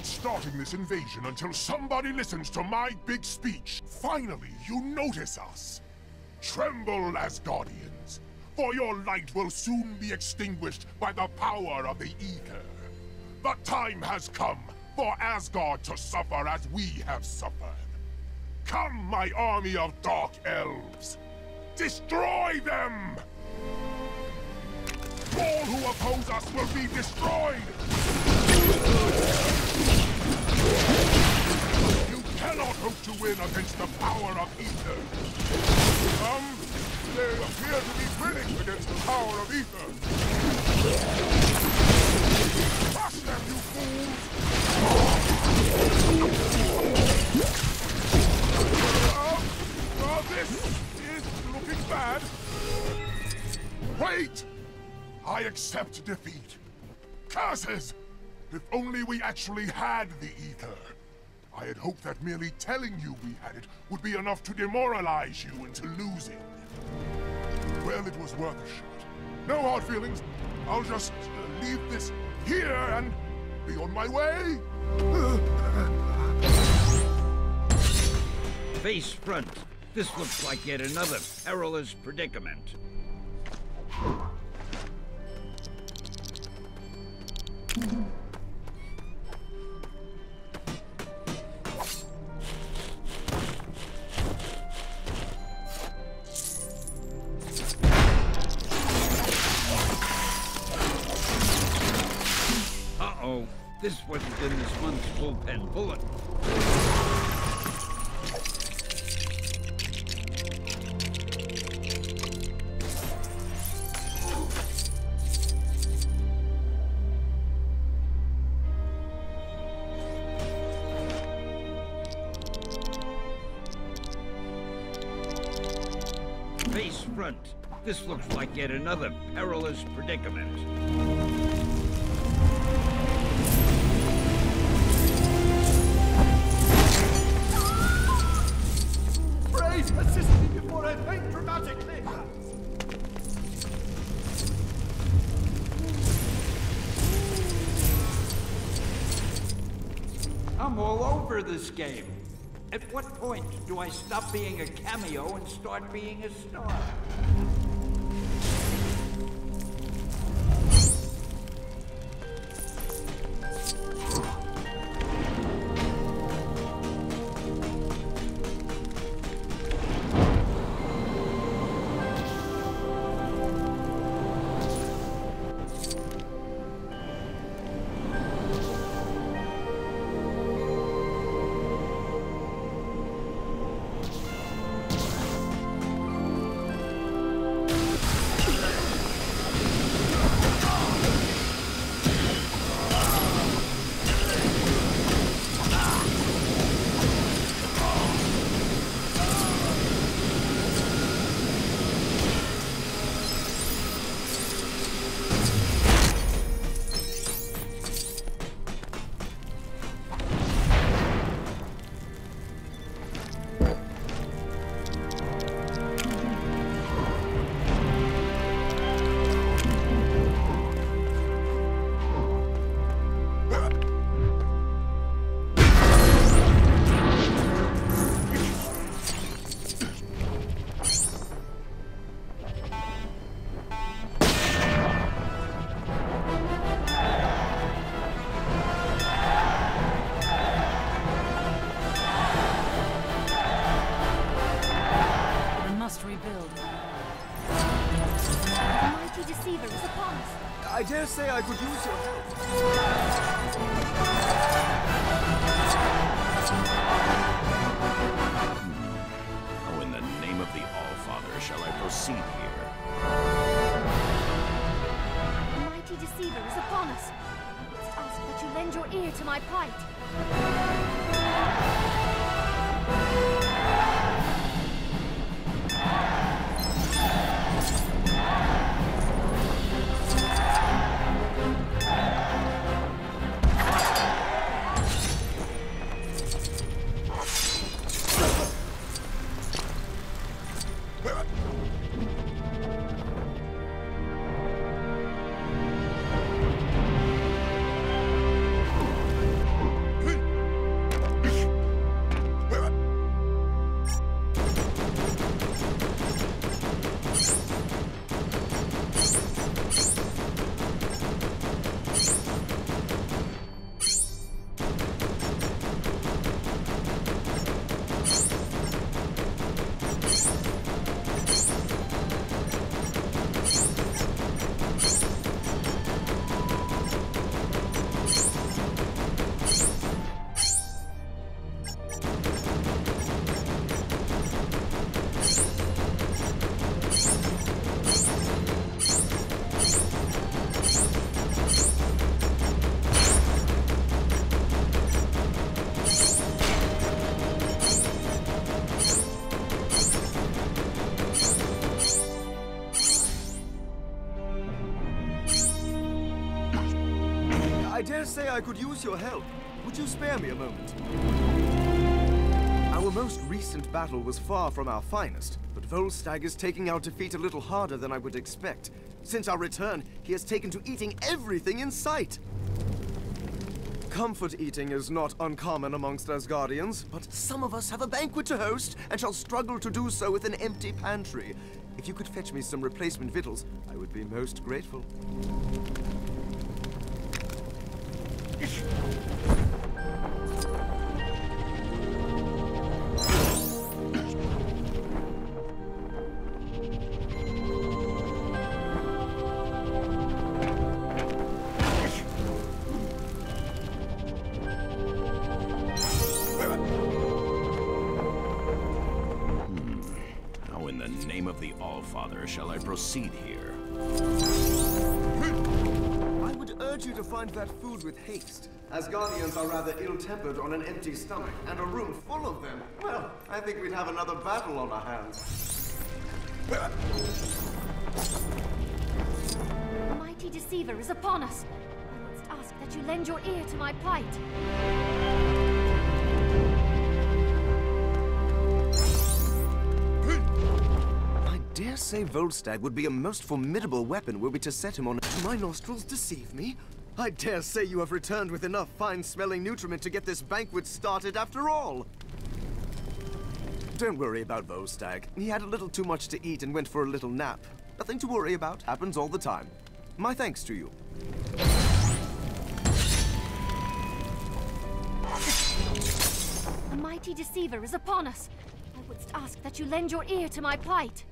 not starting this invasion until somebody listens to my big speech. Finally, you notice us. Tremble, Asgardians, for your light will soon be extinguished by the power of the ether. The time has come for Asgard to suffer as we have suffered. Come, my army of dark elves! Destroy them! All who oppose us will be destroyed! You cannot hope to win against the power of ether. They appear to be winning against the power of ether. Crush them, you fools! This is looking bad. Wait! I accept defeat. Curses! If only we actually had the ether. I had hoped that merely telling you we had it would be enough to demoralize you into losing. Well, it was worth a shot. No hard feelings. I'll just leave this here and be on my way. Face front. This looks like yet another perilous predicament. Uh-oh. This wasn't in this month's bullpen bulletin. Face front. This looks like yet another perilous predicament. Brace! Assist me before I faint dramatically! I'm all over this game. At what point do I stop being a cameo and start being a star? I dare say I could use your help. How in the name of the All-Father shall I proceed here? The mighty deceiver is upon us. I must ask that you lend your ear to my plight. I dare say I could use your help. Would you spare me a moment? Our most recent battle was far from our finest, but Volstagg is taking our defeat a little harder than I would expect. Since our return, he has taken to eating everything in sight. Comfort eating is not uncommon amongst Asgardians, but some of us have a banquet to host and shall struggle to do so with an empty pantry. If you could fetch me some replacement victuals, I would be most grateful. How in the name of the All-Father shall I proceed here? I would urge you to find that food with haste. Asgardians are rather ill-tempered on an empty stomach, and a room full of them. Well, I think we'd have another battle on our hands. The mighty deceiver is upon us. I must ask that you lend your ear to my plight. I dare say Volstagg would be a most formidable weapon were we to set him on. Do my nostrils deceive me? I dare say you have returned with enough fine-smelling nutriment to get this banquet started after all. Don't worry about Volstagg. He had a little too much to eat and went for a little nap. Nothing to worry about. Happens all the time. My thanks to you. The mighty deceiver is upon us. I would ask that you lend your ear to my plight.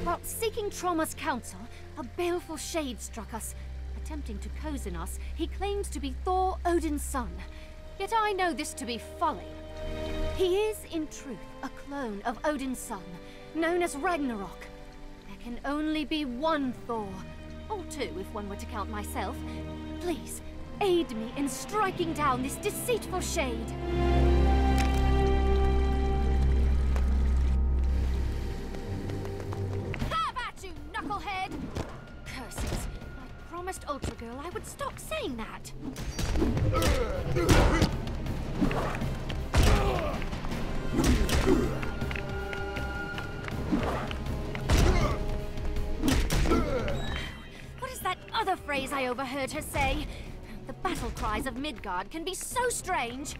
While seeking Trauma's counsel, a baleful shade struck us. Attempting to cozen us, he claims to be Thor, Odin's son. Yet I know this to be folly. He is, in truth, a clone of Odin's son, known as Ragnarok. There can only be one Thor, or two if one were to count myself. Please, aid me in striking down this deceitful shade. Have at you, knucklehead! Curses. I promised Ultra Girl I would stop saying that. What is that other phrase I overheard her say? The battle cries of Midgard can be so strange.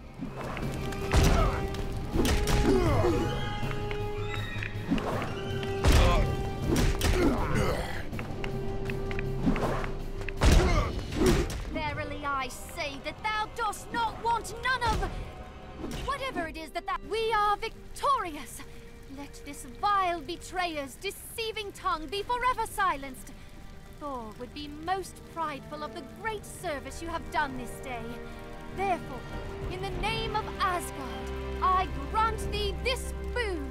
Verily I say that thou dost not want none of... Whatever it is that we are victorious. Let this vile betrayer's deceiving tongue be forever silenced. Thor would be most prideful of the great service you have done this day. Therefore, in the name of Asgard, I grant thee this boon.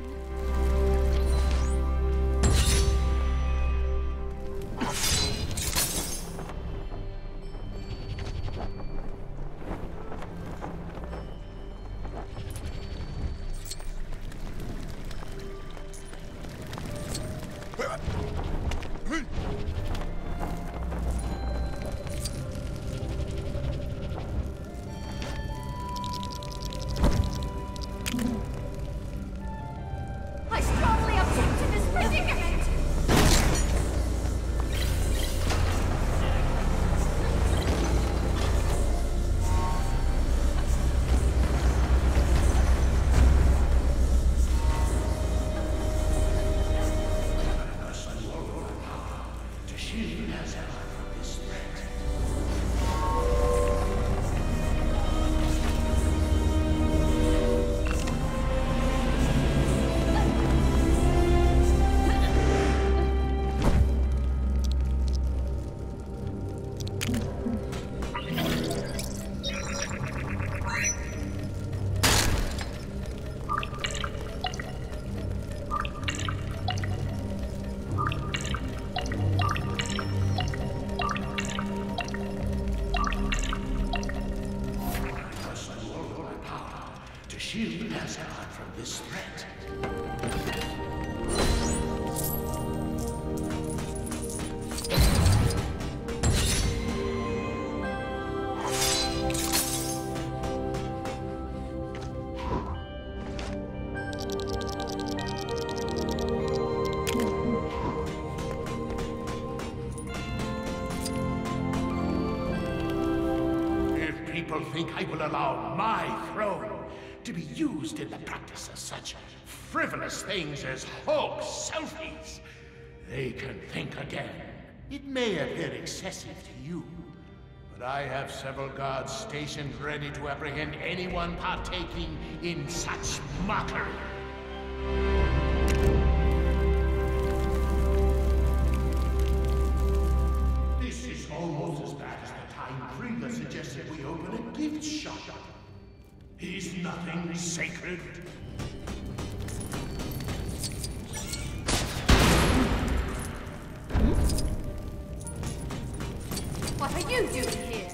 think I will allow my throne to be used in the practice of such frivolous things as Hulk selfies, they can think again. It may appear excessive to you, but I have several guards stationed ready to apprehend anyone partaking in such mockery. This is almost as bad as the time Krieger suggested we open a gift shop. Is nothing sacred? What are you doing here?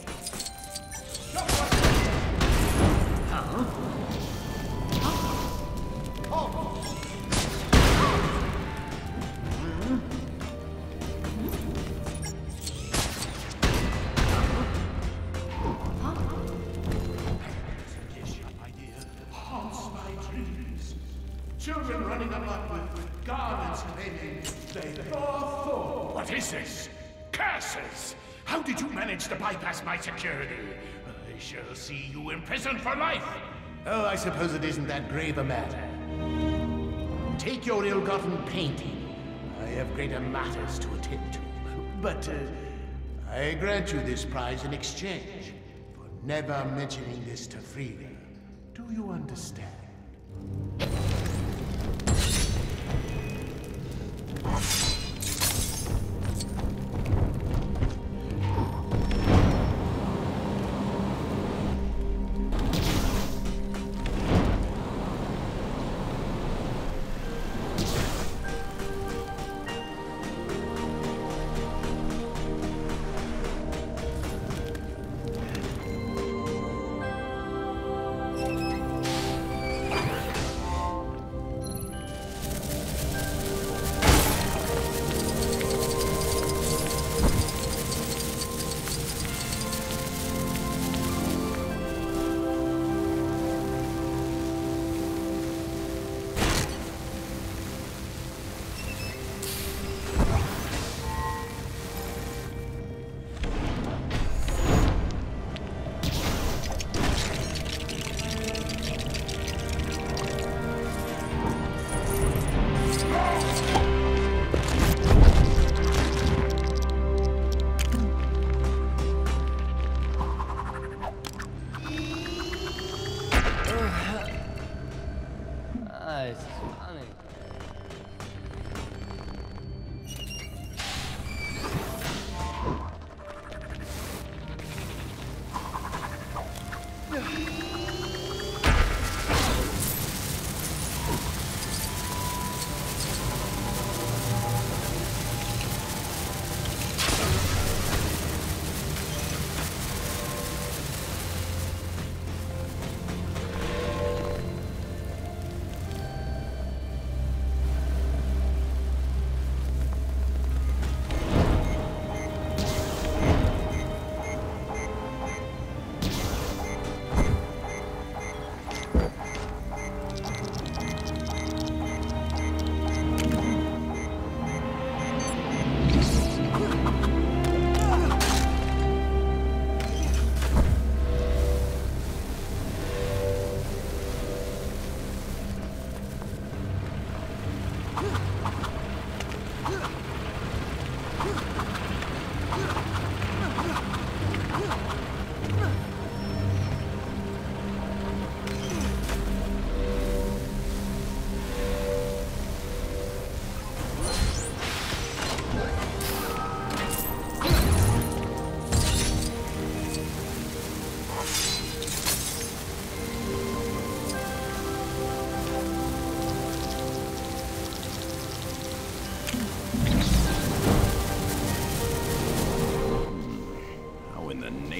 Children running amok with garments claiming they Thor. What is this? Curses! How did you manage to bypass my security? I shall see you imprisoned for life! Oh, I suppose it isn't that grave a matter. Take your ill-gotten painting. I have greater matters to attend to. But, I grant you this prize in exchange for never mentioning this to Frida. Do you understand?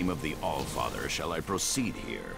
Of the Allfather shall I proceed here?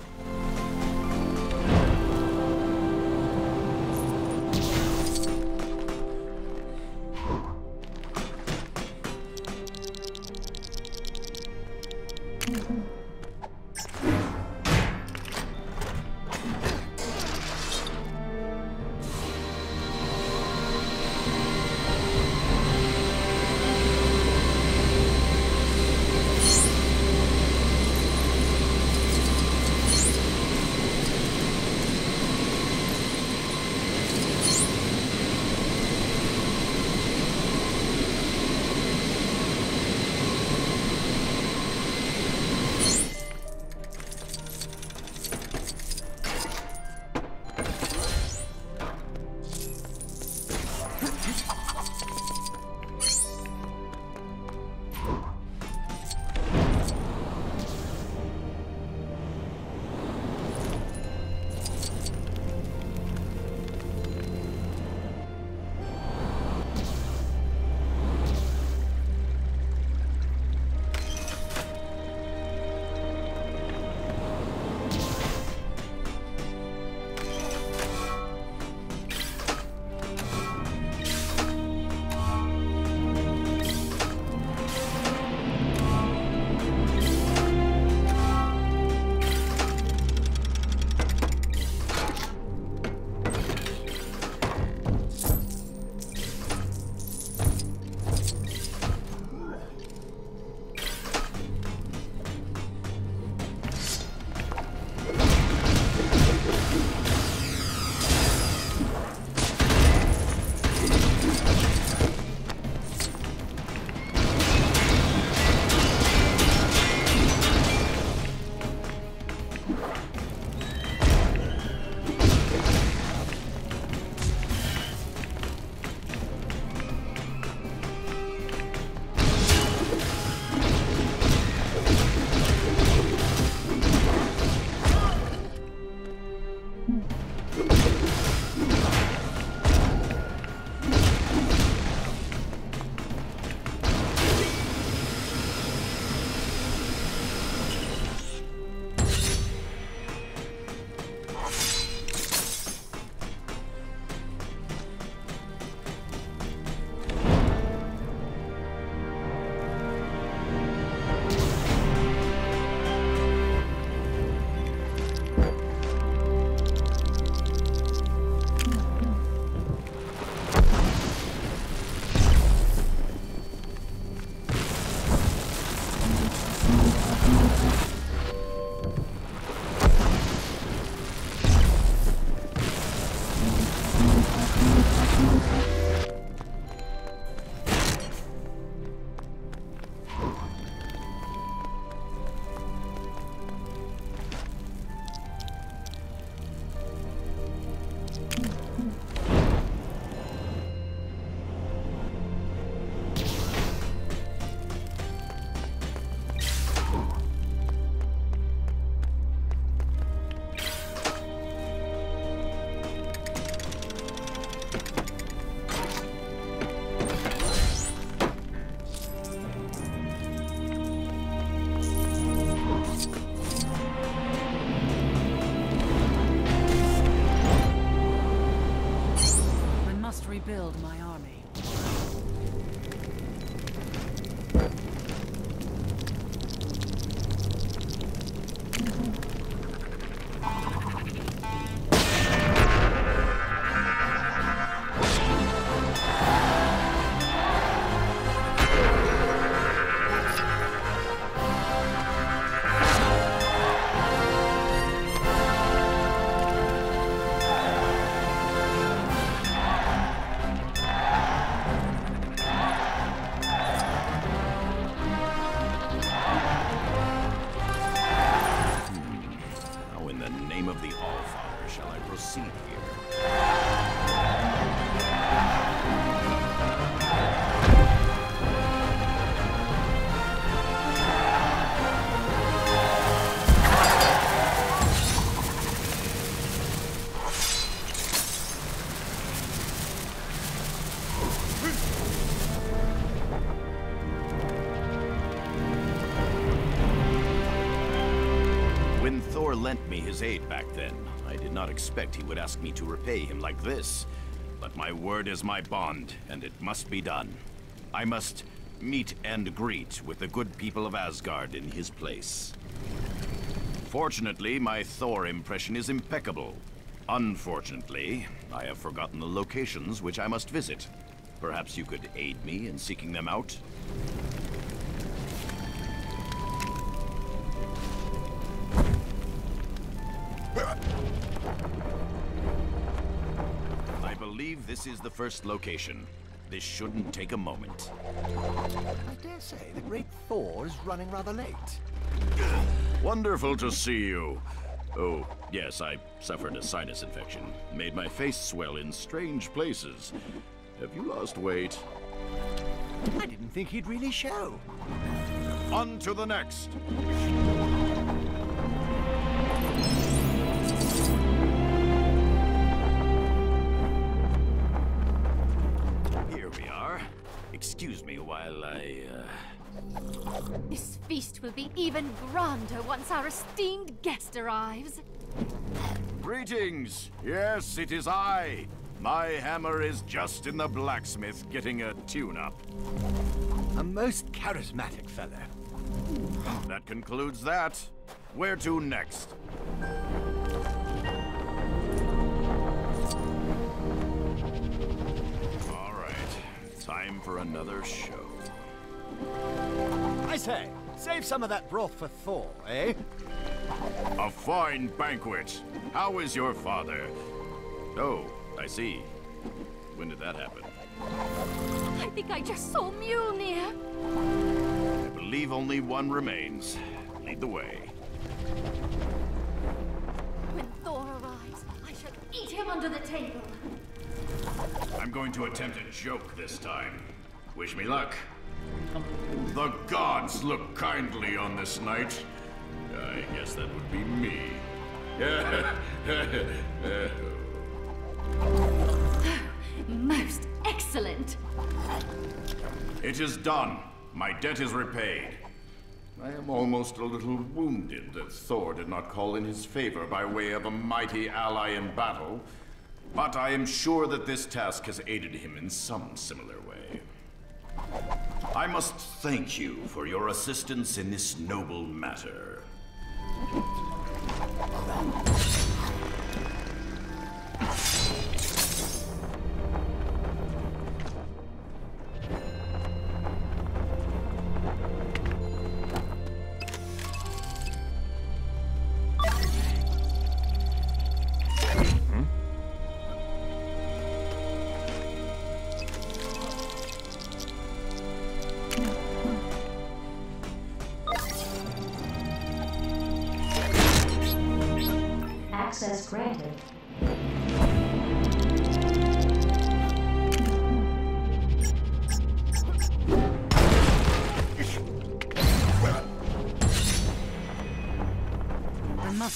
Rebuild my army. Lent me his aid back then. I did not expect he would ask me to repay him like this. But my word is my bond, and it must be done. I must meet and greet with the good people of Asgard in his place. Fortunately, my Thor impression is impeccable. Unfortunately, I have forgotten the locations which I must visit. Perhaps you could aid me in seeking them out? I believe this is the first location. This shouldn't take a moment. I dare say the great Thor is running rather late. Wonderful to see you. Oh, yes, I suffered a sinus infection. Made my face swell in strange places. Have you lost weight? I didn't think he'd really show. On to the next. Here we are. Excuse me while I, This feast will be even grander once our esteemed guest arrives. Greetings! Yes, it is I. My hammer is just in the blacksmith getting a tune-up. A most charismatic fellow. That concludes that. Where to next? All right, time for another show. I say, save some of that broth for Thor, eh? A fine banquet. How is your father? Oh, I see. When did that happen? I think I just saw Mjolnir. I believe only one remains. Lead the way. When Thor arrives, I shall eat him under the table. I'm going to attempt a joke this time. Wish me luck. The gods look kindly on this night. I guess that would be me. Most excellent. It is done. My debt is repaid. I am almost a little wounded that Thor did not call in his favor by way of a mighty ally in battle, but I am sure that this task has aided him in some similar way. I must thank you for your assistance in this noble matter.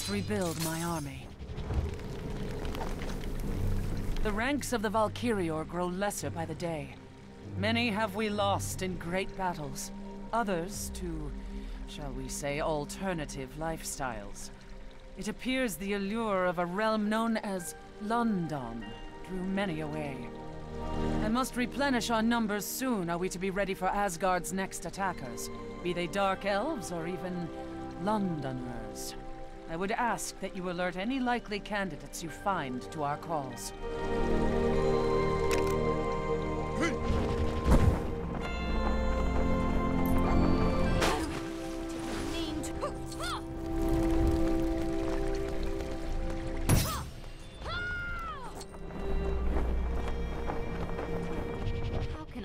must rebuild my army. The ranks of the Valkyrior grow lesser by the day. Many have we lost in great battles. Others to, shall we say, alternative lifestyles. It appears the allure of a realm known as London drew many away. I must replenish our numbers soon, are we to be ready for Asgard's next attackers, be they Dark Elves or even Londoners. I would ask that you alert any likely candidates you find to our calls.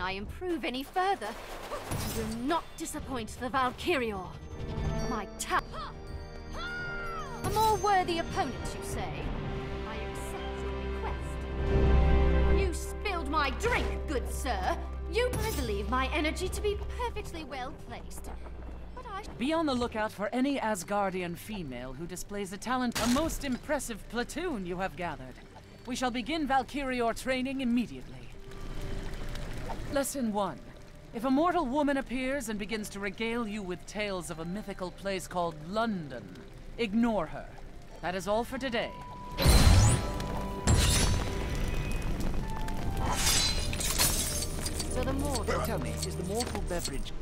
I improve any further, I will not disappoint the Valkyrior. My a more worthy opponent, you say? I accept your request. You spilled my drink, good sir. I believe my energy to be perfectly well placed. But be on the lookout for any Asgardian female who displays a talent. A most impressive platoon you have gathered. We shall begin Valkyrior training immediately. Lesson 1. If a mortal woman appears and begins to regale you with tales of a mythical place called London, ignore her. That is all for today. So the mortal... Tell me, is the mortal beverage...